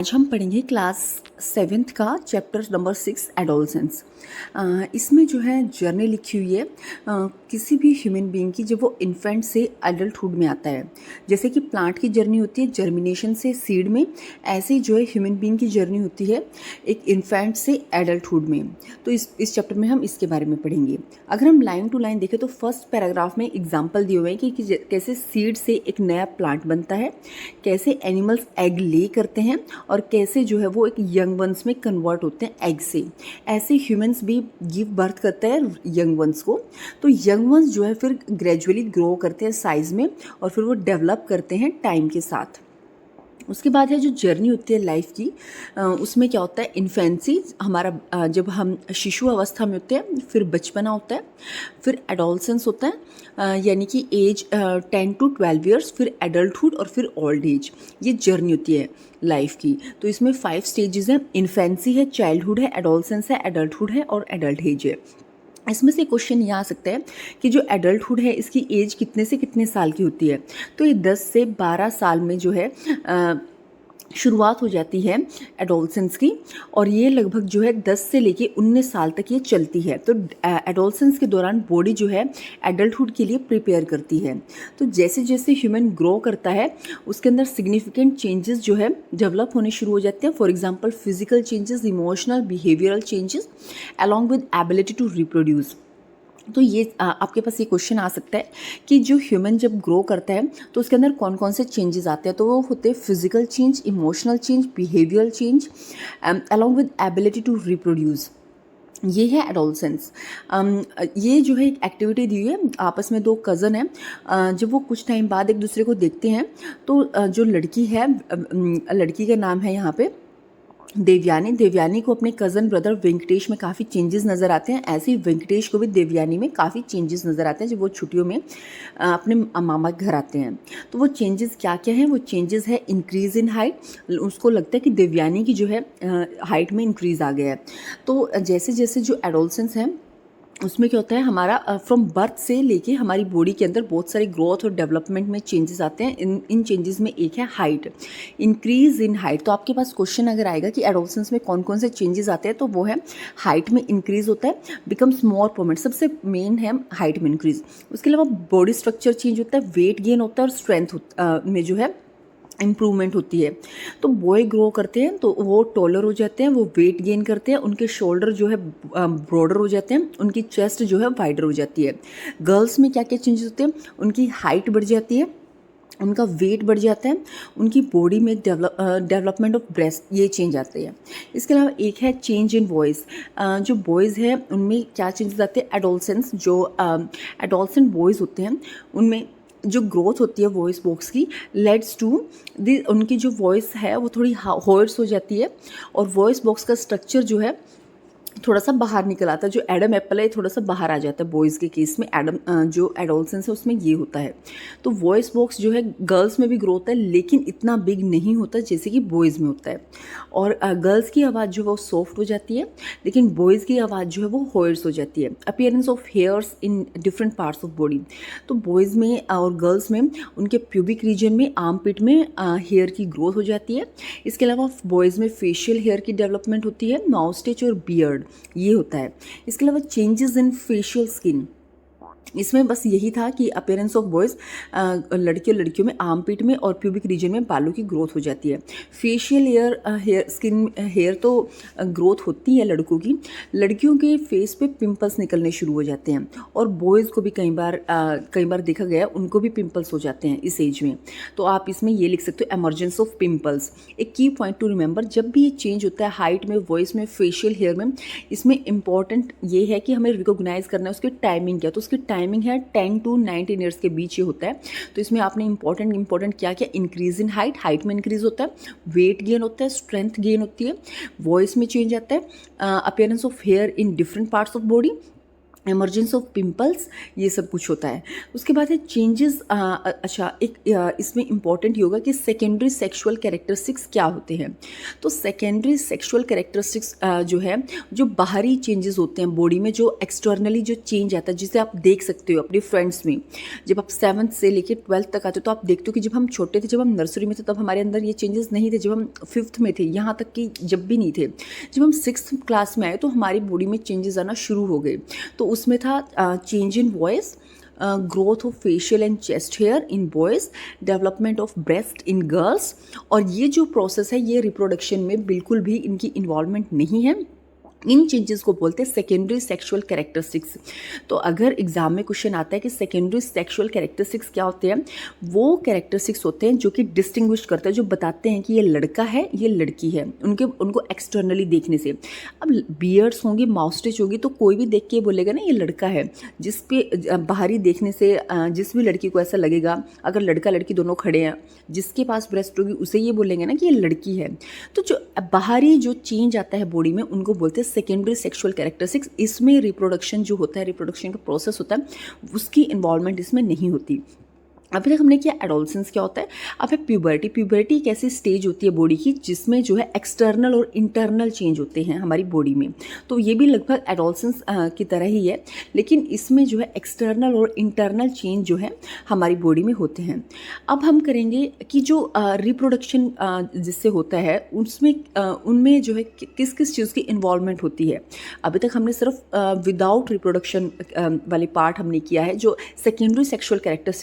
आज हम पढ़ेंगे क्लास 7th का चैप्टर नंबर 6 एडोलसेंस। इसमें जो है जर्नी लिखी हुई है किसी भी ह्यूमन बीइंग की जब वो इन्फेंट से एडल्टहुड में आता है। जैसे कि प्लांट की जर्नी होती है जर्मिनेशन से सीड में, ऐसे ही जो है ह्यूमन बीइंग की जर्नी होती है एक इन्फेंट से एडल्टहुड में। तो इस चैप्टर में हम इसके बारे में पढ़ेंगे। अगर हम लाइन टू लाइन देखें तो फर्स्ट पैराग्राफ में एग्जाम्पल दिए हुए हैं कि कैसे सीड से एक नया प्लांट बनता है, कैसे एनिमल्स एग ले करते हैं और कैसे जो है वो एक यंग वंस में कन्वर्ट होते हैं एग से। ऐसे ह्यूमंस भी गिव बर्थ करते हैं यंग वंस को। तो यंग वंस जो है फिर ग्रेजुअली ग्रो करते हैं साइज में और फिर वो डेवलप करते हैं टाइम के साथ। उसके बाद है जो जर्नी होती है लाइफ की, उसमें क्या होता है इन्फेंसी हमारा, जब हम शिशु अवस्था में होते हैं, फिर बचपना होता है, फिर एडोलसेंस होता है यानी कि एज 10 to 12 ईयर्स, फिर एडल्टहुड और फिर ओल्ड एज। ये जर्नी होती है लाइफ की। तो इसमें 5 स्टेजेस हैं। इन्फेंसी है, चाइल्डहुड है, एडोलसेंस है, एडल्टहुड है और एडल्ट एज है। इसमें से क्वेश्चन ये आ सकता है कि जो एडल्टहुड है इसकी एज कितने से कितने साल की होती है। तो ये 10 से 12 साल में जो है शुरुआत हो जाती है एडोलसेंस की, और ये लगभग जो है 10 से लेके 19 साल तक ये चलती है। तो एडोलसेंस के दौरान बॉडी जो है एडल्टहुड के लिए प्रिपेयर करती है। तो जैसे जैसे ह्यूमन ग्रो करता है उसके अंदर सिग्निफिकेंट चेंजेस जो है डेवलप होने शुरू हो जाते हैं। For example physical changes, emotional behavioural changes along with ability to reproduce. तो ये आपके पास ये क्वेश्चन आ सकता है कि जो ह्यूमन जब ग्रो करता है तो उसके अंदर कौन कौन से चेंजेस आते हैं। तो वो होते हैं physical change, emotional change, behavioural change along with ability to reproduce. ये है एडोलसेंस। ये जो है एक एक्टिविटी दी हुई है, आपस में दो कज़न हैं। जब वो कुछ टाइम बाद एक दूसरे को देखते हैं तो जो लड़की है, लड़की का नाम है यहाँ पे देवयानी को अपने कज़न ब्रदर वेंकटेश में काफ़ी चेंजेस नज़र आते हैं। ऐसे ही वेंकटेश को भी देवयानी में काफ़ी चेंजेस नज़र आते हैं जब वो छुट्टियों में अपने मामा के घर आते हैं। तो वो चेंजेस क्या क्या हैं? वो चेंजेस है इंक्रीज़ इन हाइट। उसको लगता है कि देवयानी की जो है हाइट में इंक्रीज़ आ गया है। तो जैसे जैसे जो एडोलसेंस हैं उसमें क्या होता है, हमारा फ्रॉम बर्थ से लेके हमारी बॉडी के अंदर बहुत सारे ग्रोथ और डेवलपमेंट में चेंजेस आते हैं। इन चेंजेस में एक है हाइट, इंक्रीज इन हाइट। तो आपके पास क्वेश्चन अगर आएगा कि एडोलसेंस में कौन कौन से चेंजेस आते हैं, तो वो है हाइट में इंक्रीज होता है, बिकम्स मोर परमानेंट, सबसे मेन है हाइट में इंक्रीज। उसके अलावा बॉडी स्ट्रक्चर चेंज होता है, वेट गेन होता है और स्ट्रेंथ में जो है इम्प्रूवमेंट होती है। तो बॉय ग्रो करते हैं तो वो टॉलर हो जाते हैं, वो वेट गेन करते हैं, उनके शोल्डर जो है ब्रॉडर हो जाते हैं, उनकी चेस्ट जो है वाइडर हो जाती है। गर्ल्स में क्या क्या चेंजेस होते हैं? उनकी हाइट बढ़ जाती है, उनका वेट बढ़ जाता है, उनकी बॉडी में डेवलपमेंट ऑफ ब्रेस्ट, ये चेंज आते हैं। इसके अलावा एक है चेंज इन वॉइस। जो बॉयज़ हैं उनमें क्या चेंजेस आते हैं? एडोलसेंस, जो एडोलसेंट बॉयज़ होते हैं उनमें जो ग्रोथ होती है वॉइस बॉक्स की लेड्स टू उनकी जो वॉइस है वो थोड़ी हॉर्स हो जाती है, और वॉइस बॉक्स का स्ट्रक्चर जो है थोड़ा सा बाहर निकल आता है। जो एडम एप्पल है थोड़ा सा बाहर आ जाता है बॉयज़ के केस में। जो एडोलसेंस है उसमें ये होता है। तो वॉइस बॉक्स जो है गर्ल्स में भी ग्रो होता है लेकिन इतना बिग नहीं होता जैसे कि बॉयज़ में होता है। और गर्ल्स की आवाज़ जो है वो सॉफ्ट हो जाती है, लेकिन बॉयज़ की आवाज़ जो है वो हॉर्स हो जाती है। Appearance of hairs in different parts of body. तो बॉयज़ में और गर्ल्स में उनके प्यूबिक रीजन में, आर्म पिट में हेयर की ग्रोथ हो जाती है। इसके अलावा बॉयज़ में फेशियल हेयर की डेवलपमेंट होती है, माउस्टेच और बियर्ड, ये होता है। इसके अलावा चेंजेस इन फेशियल स्किन, इसमें बस यही था कि अपीयरेंस ऑफ बॉयज़, लड़के और लड़कियों में आर्म पिट में और प्यूबिक रीजन में बालों की ग्रोथ हो जाती है। फेशियल हेयर स्किन हेयर तो ग्रोथ होती है लड़कों की, लड़कियों के फेस पे पिंपल्स निकलने शुरू हो जाते हैं, और बॉयज़ को भी कई बार देखा गया उनको भी पिंपल्स हो जाते हैं इस एज में। तो आप इसमें ये लिख सकते हो एमरजेंस ऑफ पिंपल्स। एक की पॉइंट टू रिमेंबर, जब भी ये चेंज होता है हाइट में, वॉइस में, फेशियल हेयर में, इसमें इंपॉर्टेंट ये है कि हमें रिकॉग्नाइज करना है उसकी टाइमिंग क्या। तो उसकी टाइमिंग है 10 to 19 ईयर्स के बीच ये होता है। तो इसमें आपने इंपॉर्टेंट क्या क्या? इंक्रीज इन हाइट में इंक्रीज होता है, वेट गेन होता है, स्ट्रेंथ गेन होती है, वॉइस में चेंज आता है, appearance of here in different parts of body, emergence of pimples, ये सब कुछ होता है। उसके बाद है चेंजेस। अच्छा, एक इसमें इम्पॉर्टेंट ये होगा कि सेकेंडरी सेक्सुअल कैरेक्टरिस्टिक्स क्या होते हैं। तो सेकेंडरी सेक्सुअल कैरेक्टरिस्टिक्स जो है, जो बाहरी चेंजेस होते हैं बॉडी में, जो एक्सटर्नली जो चेंज आता है, जिसे आप देख सकते हो अपने फ्रेंड्स में। जब आप 7th से लेकर 12th तक आते हो तो आप देखते हो कि जब हम छोटे थे, जब हम नर्सरी में थे, तब हमारे अंदर ये चेंजेस नहीं थे। जब हम 5th में थे, यहाँ तक कि जब भी नहीं थे, जब हम 6th क्लास में आए तो हमारी बॉडी में चेंजेस आना शुरू हो गए। तो उसमें था change in voice, growth of facial and chest here in boys, development of breast in girls. और ये जो प्रोसेस है, ये रिप्रोडक्शन में बिल्कुल भी इनकी इन्वॉल्वमेंट नहीं है। इन चेंजेस को बोलते हैं सेकेंडरी सेक्सुअल कैरेक्टरिस्टिक्स। तो अगर एग्जाम में क्वेश्चन आता है कि सेकेंडरी सेक्सुअल कैरेक्टरिस्टिक्स क्या होते हैं, वो कैरेक्टरिस्टिक्स होते हैं जो कि डिस्टिंग्विश करते हैं, जो बताते हैं कि ये लड़का है, ये लड़की है, उनको एक्सटर्नली देखने से। अब बियर्ड्स होंगे, माउस्टेच होगी, तो कोई भी देख के बोलेगा ना ये लड़का है। जिस पे बाहरी देखने से जिस भी लड़की को ऐसा लगेगा, अगर लड़का लड़की दोनों खड़े हैं, जिसके पास ब्रेस्ट होगी उसे ये बोलेंगे ना कि ये लड़की है। तो जो बाहरी जो चेंज आता है बॉडी में, उनको बोलते हैं सेकेंडरी सेक्सुअल कैरेक्टरिस्टिक्स। इसमें रिप्रोडक्शन जो होता है, रिप्रोडक्शन का प्रोसेस होता है, उसकी इन्वॉल्वमेंट इसमें नहीं होती। अभी तक हमने किया एडोलसेंस क्या होता है। अब है प्यूबर्टी। प्यूबर्टी एक ऐसी स्टेज होती है बॉडी की जिसमें जो है एक्सटर्नल और इंटरनल चेंज होते हैं हमारी बॉडी में। तो ये भी लगभग एडोलसेंस की तरह ही है, लेकिन इसमें जो है एक्सटर्नल और इंटरनल चेंज जो है हमारी बॉडी में होते हैं। अब हम करेंगे कि जो रिप्रोडक्शन जिससे होता है, उसमें उनमें जो है किस किस चीज़ की इन्वॉल्वमेंट होती है। अभी तक हमने सिर्फ विदाउट रिप्रोडक्शन वाले पार्ट हमने किया है, जो सेकेंडरी सेक्सुअल कैरेक्टरिस्टिक